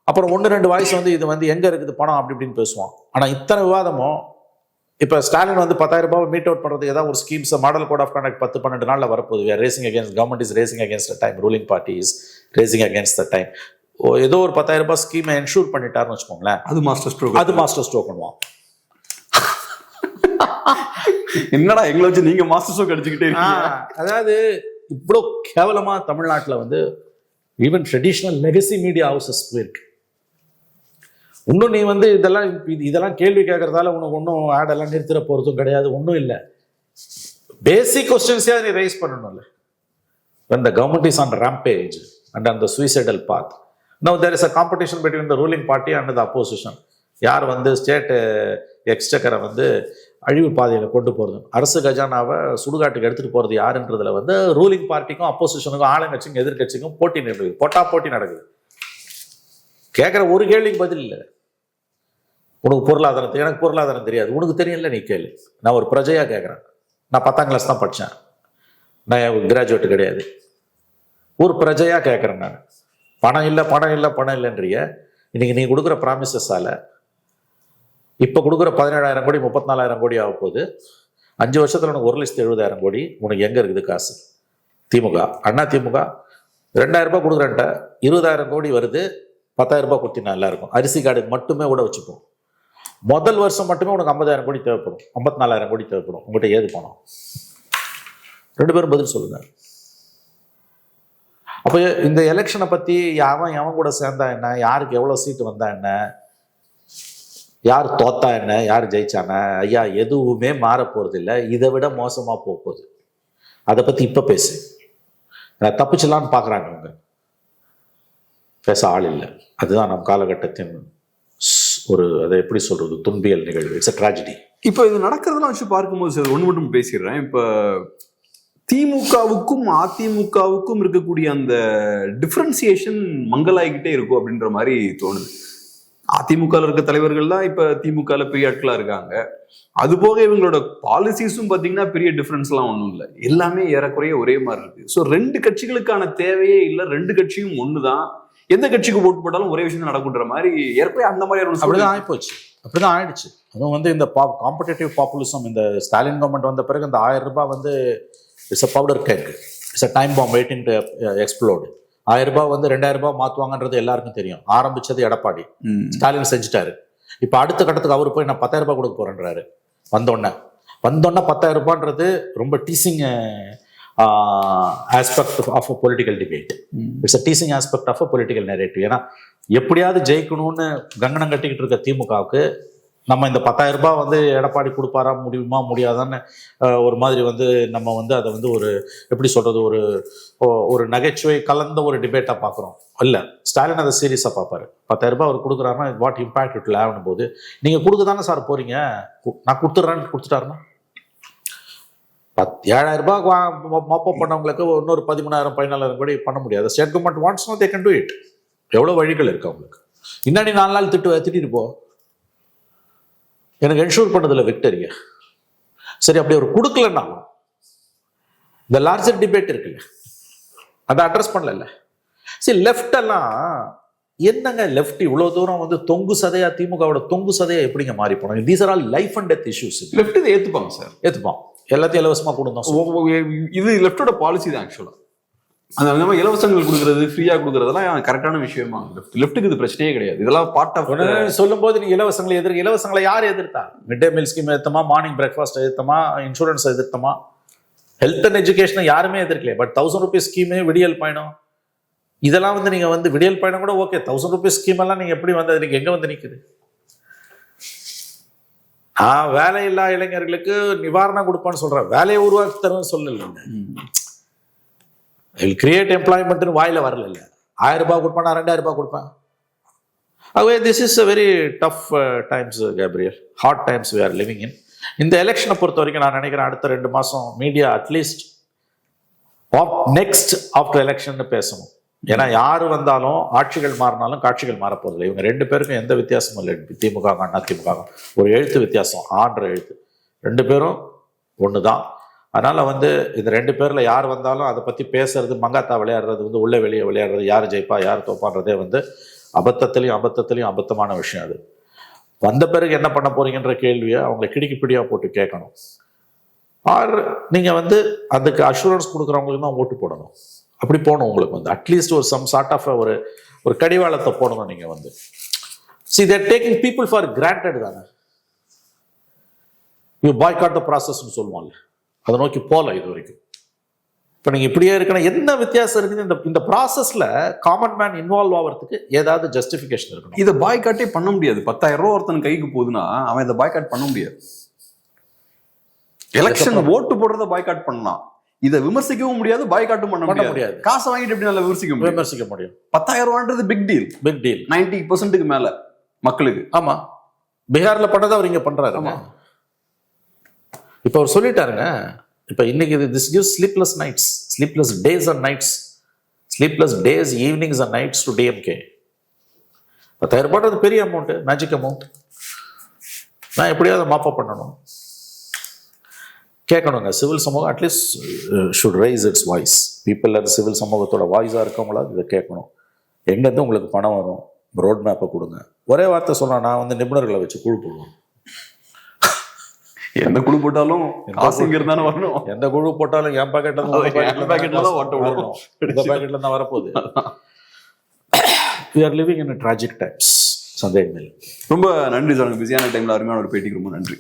அப்புறம் 1-2 வாய்ஸ் வந்து இது வந்து எங்க இருக்குது பணம் அப்படி இப்படின்னு பேசுவான். ஆனா இத்தனை விவாதமும் இப்போ ஸ்டாலின் வந்து 10,000 ரூபாய் மீட் அவுட் பண்ணுறது ஏதாவது ஒரு schemes, model code of conduct 10-12 நாளில் வரப்போகுது. We are racing against, government is racing against the time, ruling party is racing against the time. ஏதோ ஒரு 10,000 ரூபாய் ஸ்கீமை என்ஷூர் பண்ணிட்டாருன்னு வச்சுக்கோங்களேன், அது மாஸ்டர் ஸ்ட்ரோக். அது மாஸ்டர் ஸ்ட்ரோக் பண்ணுவான். என்னடா எங்களை வச்சு நீங்க மாஸ்டர் ஸ்ட்ரோக் அடிச்சுக்கிட்டே இருக்கீங்க. அதாவது இவ்வளோ கேவலமா தமிழ்நாட்டில் வந்து even traditional legacy media houses போயிருக்கு. இன்னும் நீ வந்து இதெல்லாம் கேள்வி கேட்கறதால உனக்கு ஒன்றும் ஆடெல்லாம் நிறுத்திட போறதும் கிடையாது, ஒன்றும் இல்லை. பேசிக் கொஸ்டின்ஸே நீ ரைஸ் பண்ணணும்ல. when the government is on rampage and on the suicidal path, now there is a competition between the ruling party and the opposition. யார் வந்து ஸ்டேட் எக்ஸ்டக்கரை வந்து அழிவு பாதையில் கொண்டு போகிறது, அரசு கஜானாவை சுடுகாட்டுக்கு எடுத்துகிட்டு போகிறது யாருன்றதுல வந்து ரூலிங் பார்ட்டிக்கும் அப்போசிஷனுக்கும், ஆளுங்கட்சிக்கும் எதிர்கட்சிக்கும் போட்டி நடக்குது, போட்டி நடக்குது. கேட்குற ஒரு கேள்விக்கு பதில் இல்லை. உனக்கு பொருளாதாரம், எனக்கு பொருளாதாரம் தெரியாது, உனக்கு தெரியல, நீ கேள்வி. நான் ஒரு பிரஜையாக கேட்குறேன். நான் 10ஆம் கிளாஸ் தான் படித்தேன், நான் கிராஜுவேட் கிடையாது. ஒரு பிரஜையாக கேட்குறேன் நான். பணம் இல்லைன்றிய இன்னைக்கு நீ கொடுக்குற ப்ராமிசஸால இப்போ கொடுக்குற 17,000 கோடி 34,000 கோடி ஆக போகுது. 5 வருஷத்தில் உனக்கு 1,70,000 கோடி. உனக்கு எங்கே இருக்குது காசு? திமுக, அண்ணா திமுக 2,000 ரூபாய் கொடுக்குறேன்ட்ட 20,000 கோடி வருது. 10,000 ரூபாய் கொடுத்தினா நல்லா இருக்கும். அரிசி கார்டு மட்டுமே கூட வச்சுப்போம். முதல் வருஷம் மட்டுமே உனக்கு 50,000 கோடி தேவைப்படும், 54,000 கோடி தேவைப்படும். உங்கள்கிட்ட ஏது பணம்? 2 பேரும் பதில் சொல்லுங்க. அப்போ இந்த எலெக்ஷனை பற்றி எவன் கூட சேர்ந்தா என்ன, யாருக்கு எவ்வளோ சீட்டு வந்தா என்ன, யார் தோத்தா என்ன, யார் ஜெயிச்சான, ஐயா எதுவுமே மாற போறது இல்லை. இதை விட மோசமாக போகுது. அதை பற்றி இப்போ பேசு. தப்பிச்சலான்னு பார்க்குறாங்க அவங்க, பேச ஆள் இல்லை. அதுதான் நம் காலகட்டத்தின் ஒரு, அதை எப்படி சொல்றது, துன்பியல் நிகழ்வு. It's a tragedy. இப்போ இது நடக்கிறதெல்லாம் வச்சு பார்க்கும்போது சார் ஒன்று மட்டும் பேசிடுறேன். இப்போ திமுகவுக்கும் அதிமுகவுக்கும் இருக்கக்கூடிய அந்த டிஃப்ரென்சியேஷன் மங்கலாகிக்கிட்டே இருக்கும் அப்படின்ற மாதிரி தோணுது. அதிமுகவில் இருக்க தலைவர்கள் தான் இப்போ திமுகவில் பெரிய ஆட்களாக இருக்காங்க. அது போக இவங்களோட பாலிசிஸும் பார்த்தீங்கன்னா பெரிய டிஃப்ரென்ஸ்லாம் ஒன்றும் இல்லை, எல்லாமே ஏறக்குறைய ஒரே மாதிரி இருக்கு. ஸோ 2 கட்சிகளுக்கான தேவையே இல்லை, 2 கட்சியும் ஒன்று தான். எந்த கட்சிக்கு ஓட்டு போட்டாலும் ஒரே விஷயம் நடக்குன்ற மாதிரி ஏற்படி அந்த மாதிரி அப்படிதான் ஆயிப்போச்சு, அப்படிதான் ஆயிடுச்சு. அதுவும் வந்து இந்த காம்படேட்டிவ் பாப்புலிசம், இந்த ஸ்டாலின் கவர்மெண்ட் வந்த பிறகு இந்த 1000 ரூபாய் வந்து it's a powder cake, it's a time bomb waiting to explode. 1000 ரூபாய் வந்து 2000 ரூபாய் மாற்றுவாங்கன்றது எல்லாருக்கும் தெரியும். ஆரம்பிச்சது எடப்பாடி, ஸ்டாலின் செஞ்சுட்டாரு. இப்போ அடுத்த கட்டத்துக்கு அவர் போய் நான் 10,000 ரூபாய் கொடுக்க போறேன்றாரு. வந்தோடனே 10,000 ரூபான்றது ரொம்ப teasing aspect of a political debate. It's a teasing aspect of a political narrative. ஏன்னா எப்படியாவது ஜெயிக்கணும்னு கங்கணம் கட்டிக்கிட்டு இருக்க திமுகவுக்கு நம்ம இந்த 10,000 ரூபாய் வந்து எடப்பாடி கொடுப்பாரா, முடியுமா முடியாதான்னு ஒரு மாதிரி வந்து நம்ம வந்து அதை வந்து ஒரு எப்படி சொல்றது, ஒரு நகைச்சுவை கலந்த ஒரு டிபேட்டாக பார்க்குறோம். இல்லை, ஸ்டாலின் அதை சீரியஸாக பார்ப்பாரு. 10,000 ரூபாய் அவர் கொடுக்குறாருன்னா வாட் இம்பாக்ட் இட் லேவனும் போது நீங்கள் கொடுக்க தானே சார் போறீங்க, நான் கொடுத்துட்றேன்னு கொடுத்துட்டாருன்னா 7,000 ரூபாய் மாப்பப் பண்ணவங்களுக்கு இன்னொரு 13,000 14,000 கூட பண்ண முடியாது. State government wants no, they can do it. எவ்வளோ வழிகள் இருக்கு அவங்களுக்கு. இன்னடி 4 நாள் திட்டிட்டு போ, எனக்கு என்ஷூர் பண்ணதில்ல விக்டரியா. சரி, அப்படி அவர் கொடுக்கலன்னா இந்த லார்ஜர் டிபேட் இருக்குல்ல, அதை அட்ரஸ் பண்ணல. சரி, லெஃப்ட் எல்லாம் என்னங்க, லெஃப்ட் இவ்வளவு தூரம் வந்து தொங்கு சதையா, திமுகவோட தொங்கு சதையா எப்படிங்க மாறி போனாங்க? These are all life and death issues. Left இதை ஏத்துப்பாங்க சார், ஏத்துப்பான். எல்லாத்தையும் இலவசமா கொடுத்தோம். இது லெஃப்டோட பாலிசி தான் ஆக்சுவலா. அந்த மாதிரி இலவசங்கள் கொடுக்கறது, ஃப்ரீயா கொடுக்கறதெல்லாம் கரெக்டான விஷயமா? லெஃப்ட்டுக்கு இது பிரச்சனையே கிடையாது. இதெல்லாம் பார்ட் ஆஃப். சொல்லும் போது நீங்க இலவசங்களை இலவசங்களை யார் எதிர்த்தா? மிட் டே மீல் ஸ்கீம் எதிர்த்தமா, மார்னிங் பிரேக்ஃபாஸ்ட் எதிர்த்தமா, இன்சூரன்ஸ் எதிர்த்தமா? ஹெல்த் அண்ட் எஜுகேஷனை யாருமே எதிர்க்கலையே. பட் 1000 ரூபீஸ் ஸ்கீமு, விடியல் பயணம், இதெல்லாம் வந்து நீங்க வந்து விடியல் பயணம் கூட ஓகே. 1000 ரூபீஸ் ஸ்கீம் எல்லாம் நீங்க எப்படி வந்து நீங்க எங்க வந்து நிக்குது? வேலையில்லா இளைஞர்களுக்கு நிவாரணம் கொடுப்பான்னு சொல்றேன், வேலையை உருவாக்கி தரும்னு சொல்லல. வில் கிரியேட் எம்ப்ளாய்மெண்ட்னு வாயில வரல. 1000 ரூபாய் கொடுப்பேன், நான் 2000 ரூபாய் கொடுப்பேன். ஆகவே this is a very tough times Gabriel, hard times we are living in. இந்த எலெக்ஷனை பொறுத்த வரைக்கும் நான் நினைக்கிறேன் அடுத்த 2 மாசம் media at least next after election பேசணும். ஏன்னா யாரு வந்தாலும், ஆட்சிகள் மாறினாலும் காட்சிகள் மாறப்போதில்லை. இவங்க 2 பேருக்கும் எந்த வித்தியாசமும் இல்லை. திமுக அண்ணா திமுக ஒரு எழுத்து வித்தியாசம், ஆன்ற எழுத்து. 2 பேரும் ஒன்று தான். அதனால வந்து இந்த 2 பேர்ல யார் வந்தாலும் அதை பத்தி பேசுறது, மங்காத்தா விளையாடுறது, வந்து உள்ள வெளியே விளையாடுறது, யார் ஜெயிப்பா யார் தோப்பான்றதே வந்து அபத்தத்திலையும் அபத்தமான விஷயம். அது வந்த பிறகு என்ன பண்ண போறீங்கன்ற கேள்வியை அவங்களை கிடுக்கி பிடியா போட்டு கேட்கணும். ஆர் நீங்க வந்து அதுக்கு அஷூரன்ஸ் கொடுக்குறவங்களுக்கு தான் ஓட்டு போடணும். அப்படி போகணும். உங்களுக்கு வந்து அட்லீஸ்ட் ஒரு சம் சார்ட் ஆஃப் ஒரு கடிவாளத்தை போடணும். நீங்க வந்து see they are taking people for granted தானே. you boycott the process னு சொல்லுவாங்க, அதை நோக்கி போல இது வரைக்கும். இப்போ நீங்க இப்படியே இருக்கணும். என்ன வித்தியாசம் இருக்குது இந்த ப்ராசஸ்ல? காமன் மேன் இன்வால்வ் ஆகிறதுக்கு ஏதாவது ஜஸ்டிஃபிகேஷன் இருக்கணும். இதை பாய்காட்டே பண்ண முடியாது. 10,000 ரூபா ஒருத்தன் கைக்கு போகுதுன்னா அவன் இதை பாய்காட் பண்ண முடியாது. எலெக்ஷன் ஓட்டு போடுறத பாய்காட் பண்ணலாம், இதை விமர்சிக்கவும் முடியாது, பாய்காட்டும் பண்ண முடியாது. காசை வாங்கிட்டு எப்படி நல்லா விமர்சிக்க முடியும்? 10,000 ரூபான்றது பிக் டீல். 90% மேல மக்களுக்கு. ஆமா, பீகார்ல பண்ணதை அவர் இங்க பண்றாரு. இப்ப அவர் சொல்லிட்டாருங்க. இப்ப இன்னைக்கு this gives sleepless nights, sleepless days and nights, sleepless days, evenings and nights to DMK. 10,000 ரூபாய் பெரிய அமௌண்ட், மேஜிக் அமௌண்ட். நான் எப்படியாவது மாப்பப் பண்ணணும், கேட்கணுங்க. சிவில் சமூகம் at least should rice it's voice. People அது சிவில் சமூகத்தோட வாய்ஸாக இருக்கவங்களா இதை கேட்கணும். எங்கேருந்து உங்களுக்கு பணம் வரும், ரோட் மேப்பை கொடுங்க. ஒரே வார்த்தை சொன்னா, நான் வந்து நிபுணர்களை வச்சு குழு போடுவோம். எந்த குழு போட்டாலும் வரணும். எந்த குழு போட்டாலும் என் பாக்கெட்ல வரணும். இந்த பாக்கெட்ல தான் வரப்போகுது. We are living in a tragic times. சந்தேகம் இல்லை. ரொம்ப நன்றி சார், பிஸியான டைம்ல அருமையான ஒரு பேட்டிக்கு ரொம்ப நன்றி.